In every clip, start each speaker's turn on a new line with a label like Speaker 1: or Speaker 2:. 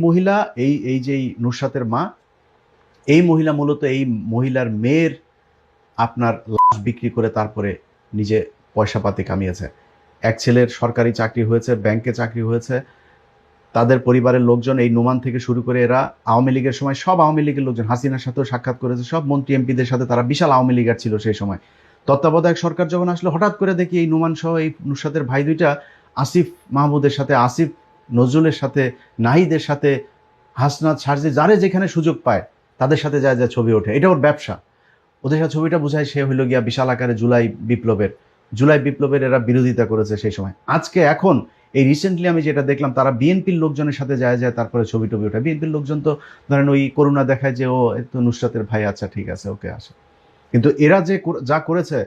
Speaker 1: মহিলা এই এই যে নুসরাতের মা, এই মহিলা মূলত এই মহিলার মেয়ের আপনার লাশ বিক্রি করে তারপরে নিজে পয়সাপাতি কামিয়েছে। এক ছেলের সরকারি চাকরি হয়েছে, ব্যাংকে চাকরি হয়েছে, তাদের পরিবারের লোকজন এই নোমান থেকে শুরু করে এরা আওয়ামী লীগের সময় সব আওয়ামী লীগের লোকজন হাসিনার সাথেও সাক্ষাৎ করেছে, সব মন্ত্রী এমপিদের সাথে তারা বিশাল আওয়ামী লীগার ছিল সেই সময়। তত্ত্বাবধায়ক সরকার যখন আসলো হঠাৎ করে দেখি এই নোমান সহ এই নুসরাতের ভাই দুইটা আসিফ মাহমুদের সাথে, আসিফ নজরুলের সাথে, নাহিদের সাথে, হাসনাত সারজি যারে যেখানে সুযোগ পায় তাদের সাথে যায় যায় ছবি ওঠে। এটা ওর ব্যবসা। ওদের সাথে ছবিটা বোঝায় সে হইল গিয়া বিশাল আকারে জুলাই বিপ্লবের এরা বিরোধিতা করেছে সেই সময়। আজকে এখন এই রিসেন্টলি আমি যেটা দেখলাম, তারা বিএনপির লোকজনের সাথে যায় যায় তারপরে ছবি টবি ওঠে। বিএনপির লোকজন তো ধরেন ওই করুণা দেখায় যে ও তো নুসরাতের ভাই, আচ্ছা ঠিক আছে ওকে আসে। কিন্তু এরা যে যা করেছে,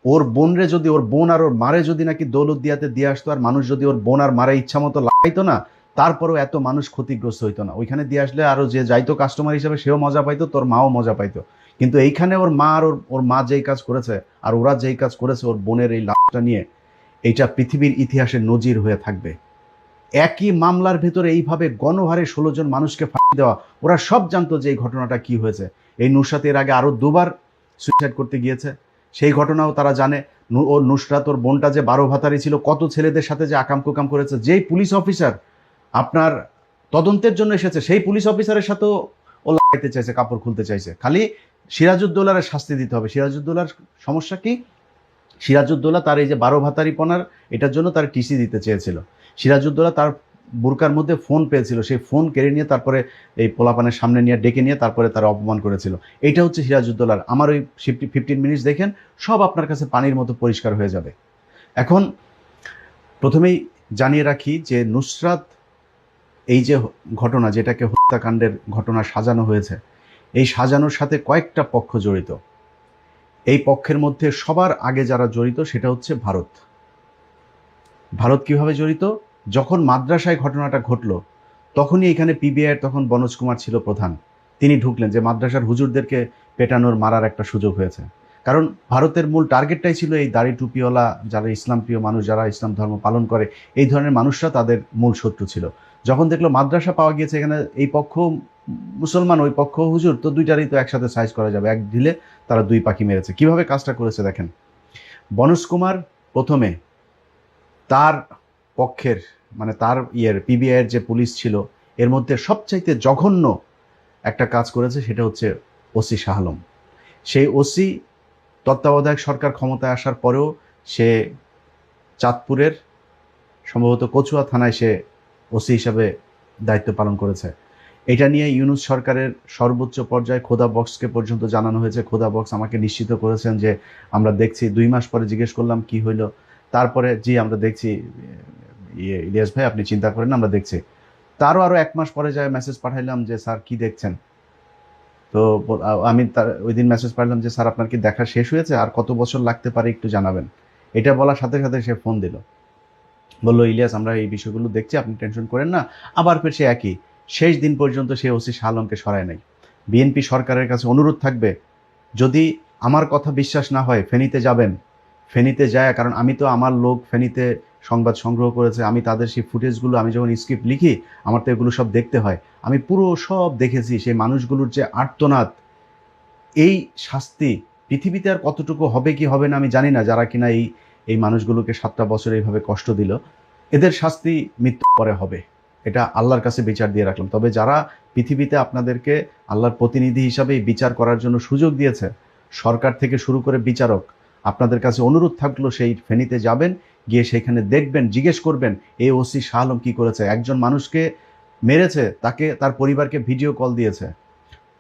Speaker 1: ওর বোনরে যদি, ওর বোন আর ওর মারে যদি নাকি দৌলতদিয়াতে দিয়ে আসতো, আর মানুষ যদি ওর বোন আর মারে ইচ্ছা মতো লাগাইতো না, তারপরেও এত মানুষ ক্ষতিগ্রস্ত হইতো না। ওইখানে দিয়ে আসলে আরো যে যাইতো কাস্টমার হিসেবে সেও মজা পাইতো, তোর মাও মজা পাইতো। কিন্তু এইখানে ওর মা আর ওর মা যেই কাজ করেছে আর ওরা যেই কাজ করেছে ওর বোনের এই লাশটা নিয়ে, এইটা পৃথিবীর ইতিহাসে নজির হয়ে থাকবে। একই মামলার ভেতরে এইভাবে গণহারে 16 জন মানুষকে ফাঁসি দেওয়া, ওরা সব জানতো যে এই ঘটনাটা কি হয়েছে। এই নুসরাত এর আগে আরো দুবার সুইসাইড করতে গিয়েছে, সেই ঘটনাও তারা জানে। ও নুসরাত ওর বোনটা যে 12 ভাতারি ছিল, কত ছেলেদের সাথে যে আকাম কুকাম করেছে। যেই পুলিশ অফিসার আপনার তদন্তের জন্য এসেছে, সেই পুলিশ অফিসারের সাথেও ও লাগাইতে চাইছে, কাপড় খুলতে চাইছে। খালি সিরাজউদ্দৌলার শাস্তি দিতে হবে। সিরাজউদ্দৌলার সমস্যা কি? সিরাজউদ্দৌলা তার এই যে 12 ভাতারিপনার এটার জন্য তার টিসি দিতে চেয়েছিল। সিরাজউদ্দৌলা তার বুরকার মধ্যে ফোন পেয়েছিল, সেই ফোন কেড়ে নিয়ে তারপরে এই পোলাপানের সামনে নিয়ে ডেকে নিয়ে তারপরে তারা অপমান করেছিল। এইটা হচ্ছে সিরাজউদ্দৌলার। আমার ওই 15 মিনিটস দেখেন, সব আপনার কাছে পানির মতো পরিষ্কার হয়ে যাবে। এখন প্রথমেই জানিয়ে রাখি যে নুসরাত এই যে ঘটনা, যেটাকে হত্যাকাণ্ডের ঘটনা সাজানো হয়েছে, এই সাজানোর সাথে কয়েকটা পক্ষ জড়িত। এই পক্ষের মধ্যে সবার আগে যারা জড়িত সেটা হচ্ছে ভারত। ভারত কিভাবে জড়িত? যখন মাদ্রাসায় ঘটনাটা ঘটলো, তখনই এখানে পিবিআই তখন বনোজ কুমার ছিল প্রধান। তিনি ঢুকলেন যে মাদ্রাসার হুজুরদেরকে পেটানোর, মারার একটা সুযোগ হয়েছে। কারণ ভারতের মূল টার্গেটটাই ছিল এই দাড়ি টুপিওয়ালা যারা ইসলাম প্রিয় মানুষ, যারা ইসলাম ধর্ম পালন করে, এই ধরনের মানুষরা তাদের মূল শত্রু ছিল। যখন দেখলো মাদ্রাসা পাওয়া গিয়েছে এখানে, এই পক্ষ মুসলমান ওই পক্ষ হুজুর, তো দুইটারই তো একসাথে সাইজ করা যাবে, এক ঢিলে তারা দুই পাখি মেরেছে। কিভাবে কাজটা করেছে দেখেন। বনোজ কুমার প্রথমে তার পক্ষের, মানে তার পিবিআইয়ের যে পুলিশ ছিল এর মধ্যে সবচাইতে জঘন্য একটা কাজ করেছে, সেটা হচ্ছে ওসি শাহ আলম। সেই ওসি তত্ত্বাবধায়ক সরকার ক্ষমতায় আসার পরেও সে চাঁদপুরের সম্ভবত কচুয়া থানায় সে ওসি হিসাবে দায়িত্ব পালন করেছে। এটা নিয়ে ইউনূস সরকারের সর্বোচ্চ পর্যায়ে খোদা বক্সকে পর্যন্ত জানানো হয়েছে। খোদা বক্স আমাকে নিশ্চিত করেছেন যে আমরা দেখছি। 2 মাস পরে জিজ্ঞেস করলাম কি হইলো, তারপরে জি আমরা দেখছি, ইলিয়াস ভাই আপনি চিন্তা করেন না, আমরা দেখছি। আরো 1 মাস পরে যায় মেসেজ পাঠাইলাম যে স্যার কি দেখছেন। তো আমি তার ওই দিন মেসেজ পাঠালাম যে স্যার আপনার কি দেখা শেষ হয়েছে, আর কত বছর লাগতে পারে একটু জানাবেন। এটা বলার সাথে সাথে সে ফোন দিল, বললো ইলিয়াস আমরা এই বিষয়গুলো দেখছি, আপনি টেনশন করেন না। আবার ফের সে একই, শেষ দিন পর্যন্ত সে ওসি শাহ আলমকে সরায় নাই। বিএনপি সরকারের কাছে অনুরোধ থাকবে, যদি আমার কথা বিশ্বাস না হয় ফেনীতে যাবেন। ফেনীতে যায়, কারণ আমি তো আমার লোক ফেনীতে সংবাদ সংগ্রহ করেছে, আমি তাদের সেই ফুটেজগুলো, আমি যখন স্ক্রিপ্ট লিখি আমার তো এগুলো সব দেখতে হয়, আমি পুরো সব দেখেছি। সেই মানুষগুলোর যে আর্তনাদ, এই শাস্তি পৃথিবীতে আর কতটুকু হবে কি হবে না আমি জানি না, যারা কিনা এই মানুষগুলোকে 7টা বছর এইভাবে কষ্ট দিল, এদের শাস্তি মৃত্যু পরে হবে। এটা আল্লাহর কাছে বিচার দিয়ে রাখলাম। তবে যারা পৃথিবীতে আপনাদেরকে আল্লাহর প্রতিনিধি হিসাবে বিচার করার জন্য সুযোগ দিয়েছে, সরকার থেকে শুরু করে বিচারক, আপনাদের কাছে অনুরোধ থাকলো সেই ফেনীতে যাবেন, গিয়ে সেখানে দেখবেন, জিজ্ঞেস করবেন এই ওসি শাহ আলম কি করেছে। একজন মানুষকে মেরেছে, তাকে তার পরিবারকে ভিডিও কল দিয়েছে,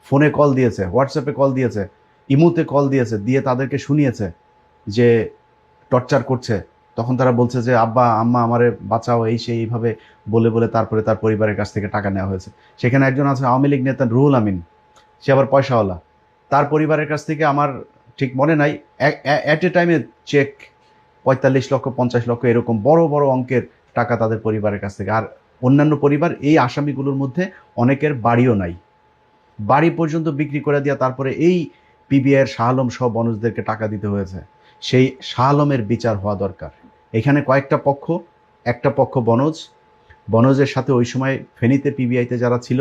Speaker 1: ফোনে কল দিয়েছে, হোয়াটসঅ্যাপে কল দিয়েছে, ইমুতে কল দিয়েছে, দিয়ে তাদেরকে শুনিয়েছে যে টর্চার করছে। তখন তারা বলছে যে আব্বা আম্মা আমারে বাঁচাও, এই সেই এইভাবে বলে বলে তারপরে তার পরিবারের কাছ থেকে টাকা নেওয়া হয়েছে। সেখানে একজন আছে আওয়ামী লীগ নেতা রুহুল আমিন, সে আবার পয়সাওয়ালা। তার পরিবারের কাছ থেকে আমার ঠিক মনে নাই, অ্যাট এ টাইমে চেক 45 লক্ষ 50 লক্ষ এরকম বড় বড় অঙ্কের টাকা তাদের পরিবারের কাছ থেকে। আর অন্যান্য পরিবার, এই আসামিগুলোর মধ্যে অনেকের বাড়িও নাই, বাড়ি পর্যন্ত বিক্রি করে দিয়া তারপরে এই পিবিআইয়ের শাহ আলম সহ বনজদেরকে টাকা দিতে হয়েছে। সেই শাহ আলমের বিচার হওয়া দরকার। এখানে কয়েকটা পক্ষ, একটা পক্ষ বনজ, বনজের সাথে ওই সময় ফেনীতে পিবিআইতে যারা ছিল,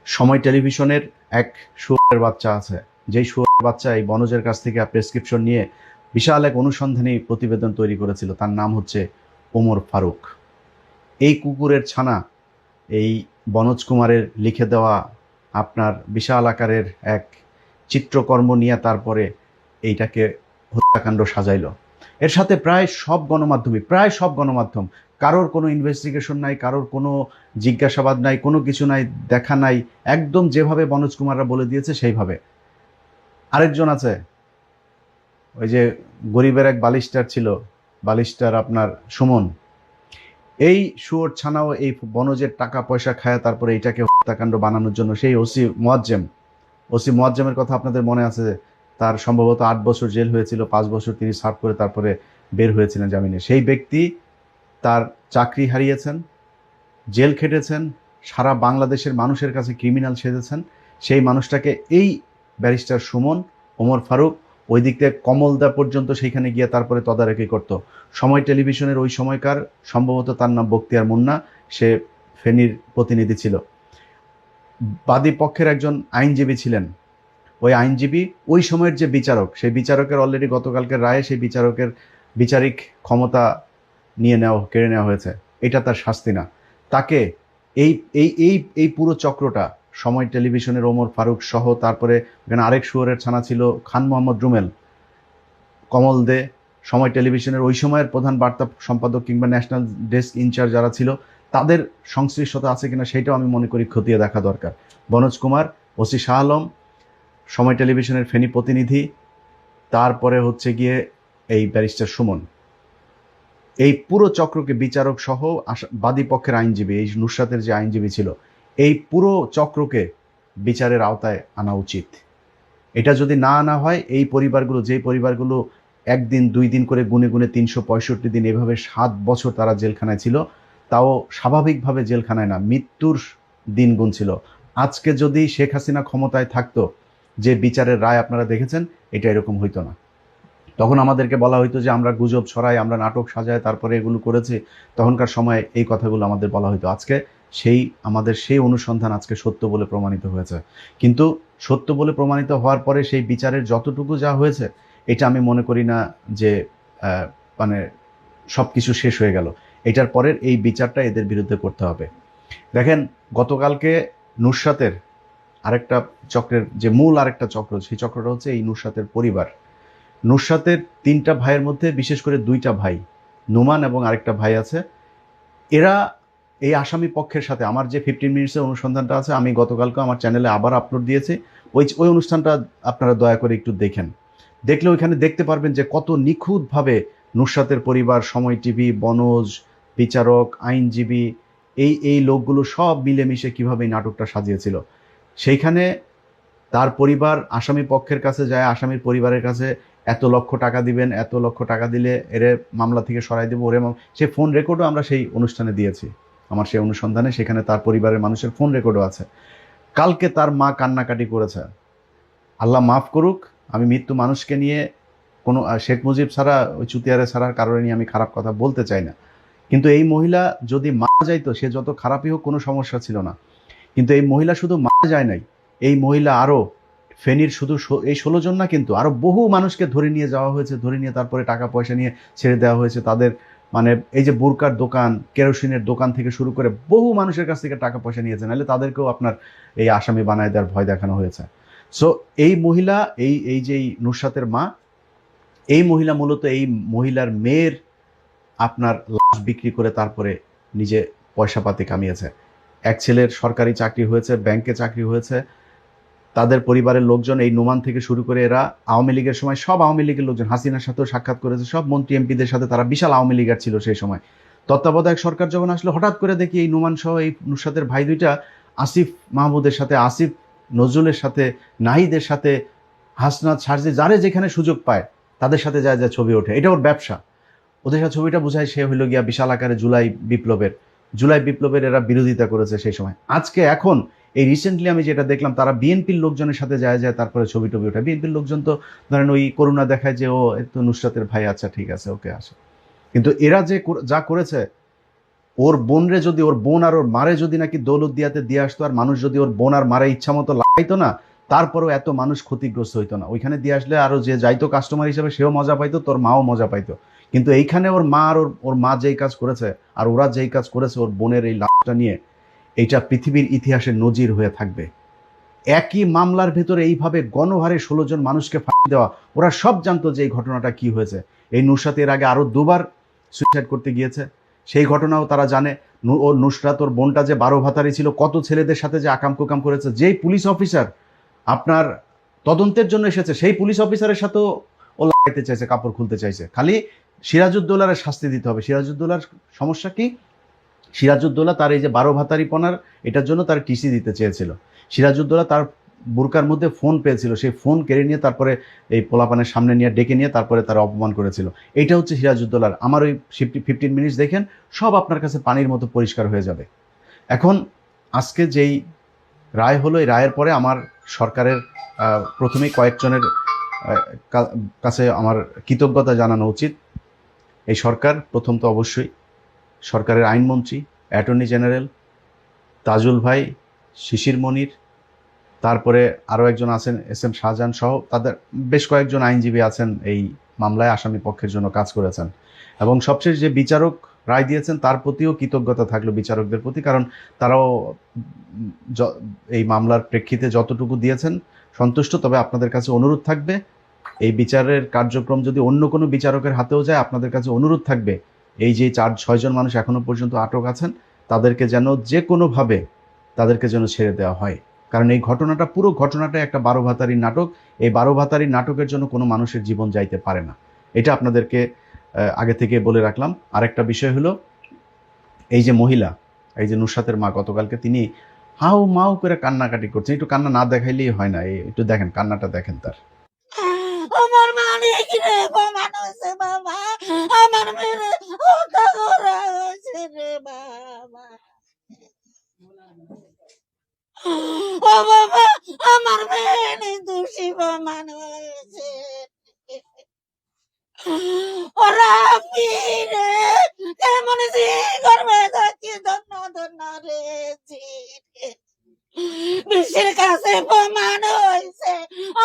Speaker 1: সময় টেলিভিশনের এক শুয়োরের বাচ্চা আছে, যেই শুয়োরের বাচ্চা এই বনজের কাছ থেকে প্রেসক্রিপশন নিয়ে বিশাল এক অনুসন্ধানী প্রতিবেদন তৈরি করেছিল, তার নাম হচ্ছে ওমর ফারুক। এই কুকুরের ছানা এই বনজ কুমারের লিখে দেওয়া আপনার বিশাল আকারের এক চিত্রকর্ম নিয়ে তারপরে এইটাকে হত্যাকাণ্ড সাজাইল। এর সাথে প্রায় সব গণমাধ্যম, কারোর কোনো ইনভেস্টিগেশন নাই, কারোর কোনো জিজ্ঞাসাবাদ নাই, কোনো কিছু নাই, দেখা নাই, একদম যেভাবে বনজ কুমাররা বলে দিয়েছে সেইভাবে। আরেকজন আছে, ওই যে গরিবের এক বালিস্টার ছিল, বালিস্টার আপনার সুমন, এই শুয়োর ছানাও এই বনজের টাকা পয়সা খায় তারপরে এইটাকে হত্যাকাণ্ড বানানোর জন্য সেই ওসি মোয়াজ্জেমের কথা আপনাদের মনে আছে, তার সম্ভবত 8 বছর জেল হয়েছিল, 5 বছর তিনি সার্ভ করে তারপরে বের হয়েছিলেন জামিনে। সেই ব্যক্তি তার চাকরি হারিয়েছেন, জেল খেটেছেন, সারা বাংলাদেশের মানুষের কাছে ক্রিমিনাল সেজেছেন। সেই মানুষটাকে এই ব্যারিস্টার সুমন, ওমর ফারুক ওই দিক থেকে কমলদা পর্যন্ত সেইখানে গিয়ে তারপরে তদারকি করত। সময় টেলিভিশনের ওই সময়কার সম্ভবত তার নাম বখতিয়ার মুন্না, সে ফেনীর প্রতিনিধি ছিল, বাদী পক্ষের একজন আইনজীবী ছিলেন। ওই আইনজীবী ওই সময়ের যে বিচারক, সেই বিচারকের অলরেডি গতকালকের রায়ে সেই বিচারকের বিচারিক ক্ষমতা কেড়ে নেওয়া হয়েছে। এটা তার শাস্তি না। তাকে এই এই এই এই পুরো চক্রটা সময় টেলিভিশনের ওমর ফারুক সহ, তারপরে এখানে আরেক শুয়োরের ছানা ছিল খান মোহাম্মদ রুমেল, কমল দে, সময় টেলিভিশনের ওই সময়ের প্রধান বার্তা সম্পাদক কিংবা ন্যাশনাল ডেস্ক ইনচার্জ যারা ছিল, তাদের সংশ্লিষ্টতা আছে কিনা সেটাও আমি মনে করি খতিয়ে দেখা দরকার। বনজ কুমার, ওসি শাহ আলম, সময় টেলিভিশনের ফেনী প্রতিনিধি, তারপরে হচ্ছে গিয়ে এই ব্যারিস্টার সুমন, এই পুরো চক্রকে বিচারক সহ বাদী পক্ষের আইনজীবী, এই নুসরাতের যে আইনজীবী ছিল, এই পুরো চক্রকে বিচারের আওতায় আনা উচিত। এটা যদি না আনা হয়, এই পরিবারগুলো, যেই পরিবারগুলো 1 দিন 2 দিন করে গুনে গুনে 365 দিন এভাবে 7 বছর তারা জেলখানায় ছিল, তাও স্বাভাবিকভাবে জেলখানায় না, মৃত্যুর দিন গুনছিল। আজকে যদি শেখ হাসিনা ক্ষমতায় থাকতো, যে বিচারের রায় আপনারা দেখেছেন, এটা এরকম হইতো না। তখন আমাদেরকে বলা হইতো যে আমরা গুজব ছড়াই, আমরা নাটক সাজাই, তারপরে এগুলো করেছি। তখনকার সময় এই কথাগুলো আমাদের বলা হইতো। আজকে আমাদের সেই অনুসন্ধান আজকে সত্য বলে প্রমাণিত হয়েছে। কিন্তু সত্য বলে প্রমাণিত হওয়ার পরে সেই বিচারের যতটুকু যা হয়েছে, এটা আমি মনে করি না যে মানে সব কিছু শেষ হয়ে গেল। এটার পরের এই বিচারটা এদের বিরুদ্ধে করতে হবে। দেখেন, গতকালকে নুসরাতের আরেকটা চক্রের যে মূল আরেকটা চক্র, সেই চক্রটা হচ্ছে এই নুসরাতের পরিবার। নুসরাতের 3টা ভাইয়ের মধ্যে বিশেষ করে 2টা ভাই, নুমান এবং আরেকটা ভাই আছে, এরা এই আসামি পক্ষের সাথে, আমার যে 15 মিনিটসের অনুসন্ধানটা আছে, আমি গতকালকে আমার চ্যানেলে আবার আপলোড দিয়েছি, ওই অনুষ্ঠানটা আপনারা দয়া করে একটু দেখলে ওইখানে দেখতে পারবেন যে কত নিখুঁতভাবে নুসরাতের পরিবার, সময় টিভি, বনজ, বিচারক, আইনজীবী, এই লোকগুলো সব মিলেমিশে কীভাবে এই নাটকটা সাজিয়েছিল। সেইখানে তার পরিবার আসামি পক্ষের কাছে যায়, আসামির পরিবারের কাছে এত লক্ষ টাকা দিবেন, এত লক্ষ টাকা দিলে এরে মামলা থেকে সরাই দেবো, সে ফোন রেকর্ডও আমরা সেই অনুষ্ঠানে দিয়েছি, আমার সেই অনুসন্ধানে। সেখানে তার পরিবারের মানুষের ফোন রেকর্ডও আছে। কালকে তার মা কান্নাকাটি করেছে। আল্লাহ মাফ করুক, আমি মৃত্যু মানুষকে নিয়ে কোনো শেখ মুজিব ছাড়া, ওই চুতিয়ারে ছাড়ার কারণে নিয়ে আমি খারাপ কথা বলতে চাই না, কিন্তু এই মহিলা যদি মারা যাইতো, সে যত খারাপই হোক কোনো সমস্যা ছিল না। কিন্তু এই মহিলা শুধু মারা যায় নাই, এই মহিলা আরও ফেনীর শুধু এই 16 জন না, কিন্তু আরও বহু মানুষকে ধরে নিয়ে যাওয়া হয়েছে, ধরে নিয়ে তারপরে টাকা পয়সা নিয়ে ছেড়ে দেওয়া হয়েছে। তাদের মানে এই যে বুরকার দোকান, কেরোসিনের দোকান থেকে শুরু করে বহু মানুষের কাছ থেকে টাকা পয়সা নিয়েছে, নাহলে তাদেরকেও আপনার এই আসামি বানায় দেওয়ার ভয় দেখানো হয়েছে। সো এই মহিলা, এই যে নুসরাতের মা, এই মহিলা মূলত এই মহিলার মেয়ের আপনার লাশ বিক্রি করে তারপরে নিজে পয়সাপাতি কামিয়েছে। এক ছেলের সরকারি চাকরি হয়েছে, ব্যাংকে চাকরি হয়েছে, তাদের পরিবারের লোকজন, এই নুমান থেকে শুরু করে এরা আওয়ামী লীগের সময় সব আওয়ামী লীগের লোকজন, হাসিনার সাথেও সাক্ষাৎ করেছে, সব মন্ত্রী এমপিদের সাথে তারা বিশাল আওয়ামী লীগার ছিল সেই সময়। তত্ত্বাবধায়ক সরকার যখন আসলো, হঠাৎ করে দেখি এই নুমান সহ এই নুসরাতের ভাই 2টা আসিফ মাহমুদের সাথে, আসিফ নজরুলের সাথে, নাহিদের সাথে, হাসনাত সারজি, যারে যেখানে সুযোগ পায় তাদের সাথে যায় ছবি ওঠে। এটা ওর ব্যবসা। ওদের সাথে ছবিটা বোঝায় সে হইল গিয়া বিশাল আকারে জুলাই বিপ্লবের এরা বিরোধিতা করেছে সেই সময়। আজকে এখন এই রিসেন্টলি আমি যেটা দেখলাম, তারা বিএনপির লোকজনের সাথে যায় তারপরে ছবি টবি ওঠে। বিএনপির লোকজন তো ধরেন ওই করুণা দেখায় যে ও একটু নুসরাতের ভাই, আচ্ছা ঠিক আছে, ওকে আসে। কিন্তু এরা যা করেছে, ওর বোনরে যদি, ওর বোন আর ওর মারে যদি নাকি দৌলতদিয়াতে দিয়ে আসতো, আর মানুষ যদি ওর বোন আর মারে ইচ্ছা মতো লাগাইতো না, তারপরেও এত মানুষ ক্ষতিগ্রস্ত হইতো না। ওইখানে দিয়ে আসলে আরো যে যাইতো কাস্টমার হিসেবে সেও মজা পাইতো, তোর মাও মজা পাইতো। কিন্তু এইখানে ওর মা আর ওর মা যেই কাজ করেছে, আর ওরা যেই কাজ করেছে ওর বোনের এই লাশটা নিয়ে, এইটা পৃথিবীর ইতিহাসে নজির হয়ে থাকবে। একই মামলার ভেতরে এইভাবে গণহারে 16 জন মানুষকে ফাঁসি দেওয়া, ওরা সব জানতো যে এই ঘটনাটা কি হয়েছে। এই নুসরাত এর আগে আরো দুবার সুইসাইড করতে গিয়েছে, সেই ঘটনাও তারা জানে। ওর নুসরাত, ওর বোনটা যে 12 ভাতারি ছিল, কত ছেলেদের সাথে যে আকাম কুকাম করেছে। যেই পুলিশ অফিসার আপনার তদন্তের জন্য এসেছে, সেই পুলিশ অফিসারের সাথেও ও লাগাইতে চাইছে, কাপড় খুলতে চাইছে। খালি সিরাজউদ্দৌলার শাস্তি দিতে হবে। সিরাজউদ্দৌলার সমস্যা কি? সিরাজউদ্দৌলা তার এই যে 12 ভাতারিপনার এটার জন্য তার টিসি দিতে চেয়েছিল। সিরাজউদ্দৌলা তার বুরকার মধ্যে ফোন পেয়েছিল, সেই ফোন কেড়ে নিয়ে তারপরে এই পোলাপানের সামনে নিয়ে ডেকে নিয়ে তারপরে তারা অপমান করেছিল। এইটা হচ্ছে সিরাজউদ্দৌলার। আমার ওই 15 মিনিটস দেখেন, সব আপনার কাছে পানির মতো পরিষ্কার হয়ে যাবে। এখন আজকে যেই রায় হলো, এই রায়ের পরে আমার সরকারের প্রথমেই কয়েকজনের কাছে আমার কৃতজ্ঞতা জানানো উচিত। এই সরকার প্রথম তো অবশ্যই সরকারের আইনমন্ত্রী, অ্যাটর্নি জেনারেল তাজুল ভাই, শিশির মনির, তারপরে আরও একজন আছেন এস এম শাহজাহান সহ তাদের বেশ কয়েকজন আইনজীবী আছেন এই মামলায় আসামি পক্ষের জন্য কাজ করেছেন। এবং সবশেষ যে বিচারক রায় দিয়েছেন তার প্রতিও কৃতজ্ঞতা থাকলো বিচারকদের প্রতি, কারণ তারাও এই মামলার প্রেক্ষিতে যতটুকু দিয়েছেন সন্তুষ্ট। তবে আপনাদের কাছে অনুরোধ থাকবে, এই বিচারের কার্যক্রম যদি অন্য কোনো বিচারকের হাতেও যায়, আপনাদের কাছে অনুরোধ থাকবে এই যে 4-6 জন মানুষ এখনো পর্যন্ত আটক আছেন, তাদেরকে যেন যে কোনোভাবে তাদেরকে যেন ছেড়ে দেওয়া হয়। কারণ এই ঘটনাটা, পুরো ঘটনাটা একটা 12 ভাতারির নাটক। এই 12 ভাতারির নাটকের জন্য কোনো মানুষের জীবন যাইতে পারে না। এটা আপনাদেরকে আগে থেকে বলে রাখলাম। আরেকটা বিষয় হলো, এই যে মহিলা, এই যে নুসরাতের মা, গতকালকে তিনি হাউ মাউ করে কান্নাকাটি করছেন। একটু কান্না না দেখাইলেই হয় না, একটু দেখেন, কান্নাটা দেখেন তার।
Speaker 2: আমার মালিক রে প্রমাণ হয়েছে বাবা, আমার মেয়ে হত্যা করা হয়েছে রে বাবা। ও বাবা, আমার মেয়ে নির্দোষী প্রমাণ হয়েছে। ওরা রে কেমন জি করবে থাকি, ধন্য ধন্য রে জি। বিশ্বের কাছে প্রমাণ হয়েছে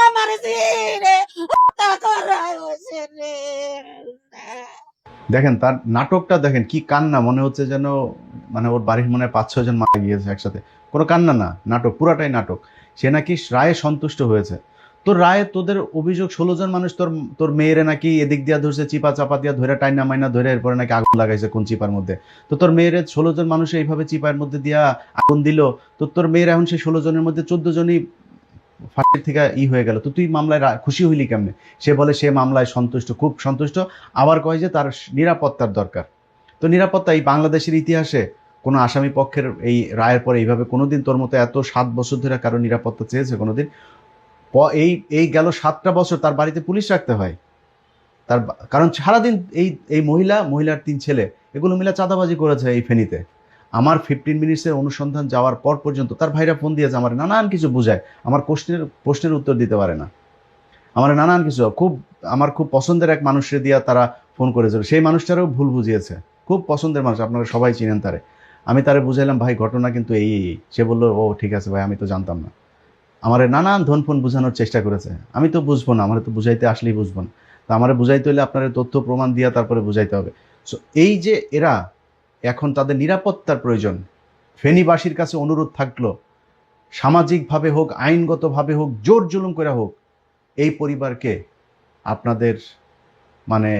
Speaker 2: আমার জি রে হত্যা করা হয়েছে রে।
Speaker 1: দেখেন তার নাটকটা দেখেন, কি কান্না, মনে হচ্ছে যেন মানে ওর বাড়ির মনে হয় 5-6 জন মারা গিয়েছে একসাথে। কোনো কান্না না, নাটক, পুরাটাই নাটক। সে নাকি রায়ে সন্তুষ্ট হয়েছে। তোর রায়ে তোদের অভিযোগ 16 জন মানুষ তোর তোর মেয়েরে নাকি এদিক দিয়া ধরছে, চিপা চাপা দিয়া ধরে, টাইনা মাইনা ধরে, এরপরে নাকি আগুন লাগাইছে কোন চিপার মধ্যে। তো তোর মেয়েরে 16 জন মানুষ এইভাবে চিপার মধ্যে দিয়া আগুন দিল, তো তোর মেয়ের এখন সেই 16 জনের মধ্যে 14 জনই ফাঁসির থেকে হয়ে গেল। তো তুই মামলায় খুশি হইলি কেমনে? সে বলে সে মামলায় সন্তুষ্ট, খুব সন্তুষ্ট। আবার কয় যে তার নিরাপত্তার দরকার। তো নিরাপত্তা, এই বাংলাদেশের ইতিহাসে কোনো আসামি পক্ষের এই রায়ের পরে এইভাবে কোনোদিন তোর মতো এত 7 বছর ধরে কারো নিরাপত্তা চেয়েছে কোনোদিন? এই এই গেল 7টা বছর তার বাড়িতে পুলিশ রাখতে হয় তার, কারণ সারাদিন এই এই মহিলার 3 ছেলে এগুলো মিলে চাঁদাবাজি করেছে এই ফেনীতে। আমার 15 মিনিটসের অনুসন্ধান যাওয়ার পর পর্যন্ত তার ভাইরা ফোন দিয়েছে, আমার নানান কিছু বুঝায়, আমার প্রশ্নের উত্তর দিতে পারে না। আমার নানান কিছু আমার খুব পছন্দের এক মানুষের দিয়া তারা ফোন করেছিল, সেই মানুষটারও ভুল বুঝিয়েছে। খুব পছন্দের মানুষ, আপনারা সবাই চিনেন তারে। আমি তারে বুঝাইলাম, ভাই ঘটনা কিন্তু এই। সে বললো, ও ঠিক আছে ভাই, আমি তো জানতাম না। আমার নানান ধন ফোন বোঝানোর চেষ্টা করেছে। আমি তো বুঝবো না, আমার তো বুঝাইতে আসলেই বুঝবো না। তো আমার বুঝাইতে হলে আপনার তথ্য প্রমাণ দিয়া তারপরে বুঝাইতে হবে। সো এই যে এরা, এখন তাদের নিরাপত্তার প্রয়োজন। ফেনীবাসীর কাছে অনুরোধ থাকলো, সামাজিকভাবে হোক, আইনগতভাবে হোক, জোর জুলুম করে হোক, এই পরিবারকে আপনাদের মানে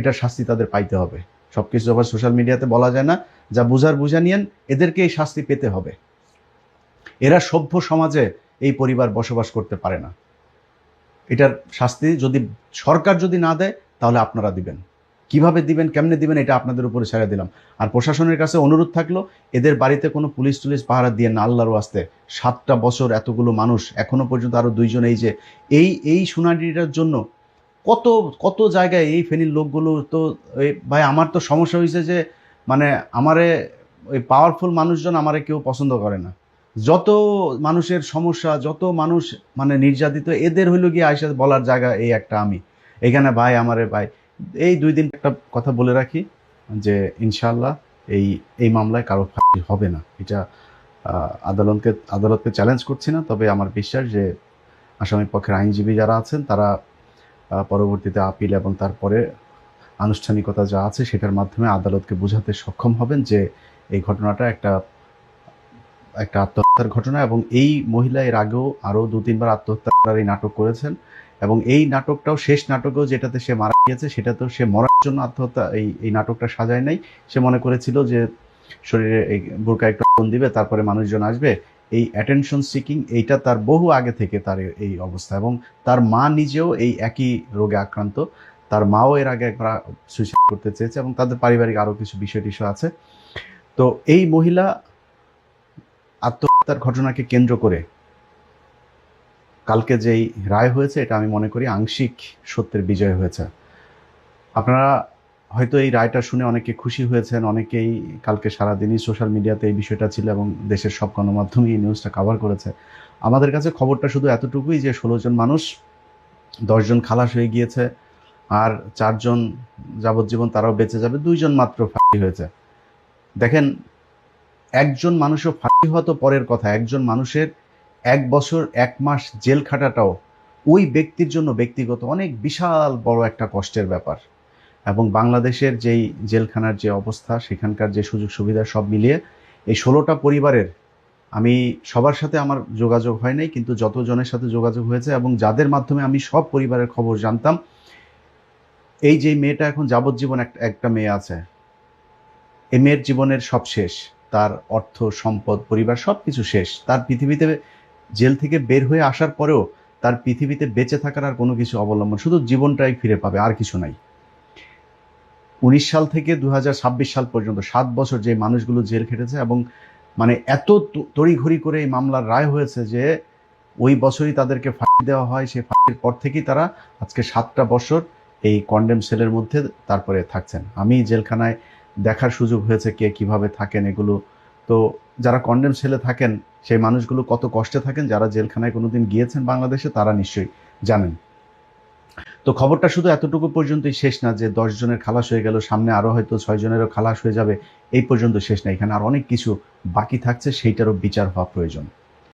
Speaker 1: এটার শাস্তি তাদের পাইতে হবে। সব কিছু আবার সোশ্যাল মিডিয়াতে বলা যায় না, যা বুঝার বুঝা নিয়েন, এদেরকে এই শাস্তি পেতে হবে। এরা সভ্য সমাজে এই পরিবার বসবাস করতে পারে না। এটার শাস্তি যদি সরকার যদি না দেয়, তাহলে আপনারা দিবেন। কিভাবে দিবেন, কেমনে দিবেন, এটা আপনাদের উপরে ছেড়ে দিলাম। আর প্রশাসনের কাছে অনুরোধ থাকলো, এদের বাড়িতে কোনো পুলিশ টুলিশ পাহারা দিয়ে না, আল্লাহর ওয়াস্তে। 7টা বছর এতগুলো মানুষ, এখনো পর্যন্ত আরো 2 জন, এই যে এই শুনানিটার জন্য কত কত জায়গায় এই ফেনীর লোকগুলো তো ভাই, আমার তো সমস্যা হয়েছে যে মানে আমারে ওই পাওয়ারফুল মানুষজন আমারে কেউ পছন্দ করে না। যত মানুষের সমস্যা, যত মানুষ মানে নির্যাতিত, এদের হইল গিয়ে আইসা বলার জায়গা এই একটা আমি এখানে। ভাই আমারে ভাই, এই 2 দিন একটা কথা বলে রাখি যে ইনশাআল্লাহ এই এই মামলায় কারো ফাঁসি হবে না। এটা আদালতকে চ্যালেঞ্জ করছি না, তবে আমার বিশ্বাস যে আসামি পক্ষের আইনজীবী যারা আছেন তারা পরবর্তীতে আপিল এবং তারপরে আনুষ্ঠানিকতা যা আছে সেটার মাধ্যমে আদালতকে বোঝাতে সক্ষম হবেন যে এই ঘটনাটা একটা আত্মহত্যার ঘটনা। এবং এই মহিলা এর আগেও আরও 2-3 বার আত্মহত্যার এই নাটক করেছেন, এবং এই নাটকটাও শেষ নাটকেও যেটাতে সে মারা গিয়েছে সেটাতেও সে মরার জন্য আত্মহত্যা এই নাটকটা সাজায় নাই। সে মনে করেছিল যে শরীরে এই বোরকা একটু আগুন দিবে, তারপরে মানুষজন আসবে। এই অ্যাটেনশন সিকিং এইটা তার বহু আগে থেকে তার এই অবস্থা, এবং তার মা নিজেও এই একই রোগে আক্রান্ত। তার মাও এর আগে একবার সুইসাইড করতে চেয়েছে, এবং তাদের পারিবারিক আরও কিছু বিষয় টিষয় আছে। তো এই মহিলা আত্মহত্যার ঘটনাকে কেন্দ্র করে কালকে যেই রায় হয়েছে এটা আমি মনে করি আংশিক সত্যের বিজয় হয়েছে। আপনারা হয়তো এই রায়টা শুনে অনেকে খুশি হয়েছেন, অনেকেই কালকে সারাদিনই সোশ্যাল মিডিয়াতে এই বিষয়টা ছিল এবং দেশের সব গণমাধ্যমে এই নিউজটা কভার করেছে। আমাদের কাছে খবরটা শুধু এতটুকুই যে 16 জন মানুষ, 10 জন খালাস হয়ে গিয়েছে, আর 4 জন যাবজ্জীবন তারাও বেঁচে যাবে, 2 জন মাত্র ফাঁসি হয়েছে। দেখেন, একজন মানুষও ফাঁসি হওয়া তো পরের কথা, একজন মানুষের 1 বছর 1 মাস জেল খাটাটাও ওই ব্যক্তির জন্য ব্যক্তিগত অনেক বিশাল বড় একটা কষ্টের ব্যাপার। এবং বাংলাদেশের যেই জেলখানার যে অবস্থা, সেখানকার যে সুযোগ সুবিধা সব মিলিয়ে এই 16টা পরিবারের, আমি সবার সাথে আমার যোগাযোগ হয় নাই, কিন্তু যতজনের সাথে যোগাযোগ হয়েছে এবং যাদের মাধ্যমে আমি সব পরিবারের খবর জানতাম, এই যে মেয়েটা এখন যাবজ্জীবন একটা মেয়ে আছে, এই মেয়ের জীবনের সব শেষ, তার অর্থ সম্পদ পরিবার সব কিছু শেষ। তার পৃথিবীতে জেল থেকে বের হয়ে আসার পরেও তার পৃথিবীতে বেঁচে থাকার আর কোনো কিছু অবলম্বন, শুধু জীবনটাই ফিরে পাবে, আর কিছু নাই। 19 সাল থেকে 2026 সাল পর্যন্ত 7 বছর যে মানুষগুলো জেল খেটেছে, এবং মানে এত তড়িঘড়ি করে এই মামলার রায় হয়েছে যে ওই বছরই তাদেরকে ফাঁসি দেওয়া হয়। সেই ফাঁসির পর থেকেই তারা আজকে 7টা বছর এই কন্ডেম সেলের মধ্যে তারপরে থাকছেন। আমি জেলখানায় দেখার সুযোগ হয়েছে কে কিভাবে থাকেন এগুলো। তো যারা কন্ডেম সেলে থাকেন সেই মানুষগুলো কত কষ্টে থাকেন, যারা জেলখানায় কোনোদিন গিয়েছেন বাংলাদেশে তারা নিশ্চয়ই জানেন। তো খবরটা শুধু এতটুকু পর্যন্তই শেষ না যে 10 জনের খালাস হয়ে গেল, সামনে আরও হয়তো 6 জনেরও খালাস হয়ে যাবে, এই পর্যন্ত শেষ না। এখানে আর অনেক কিছু বাকি থাকছে, সেইটারও বিচার হওয়া প্রয়োজন।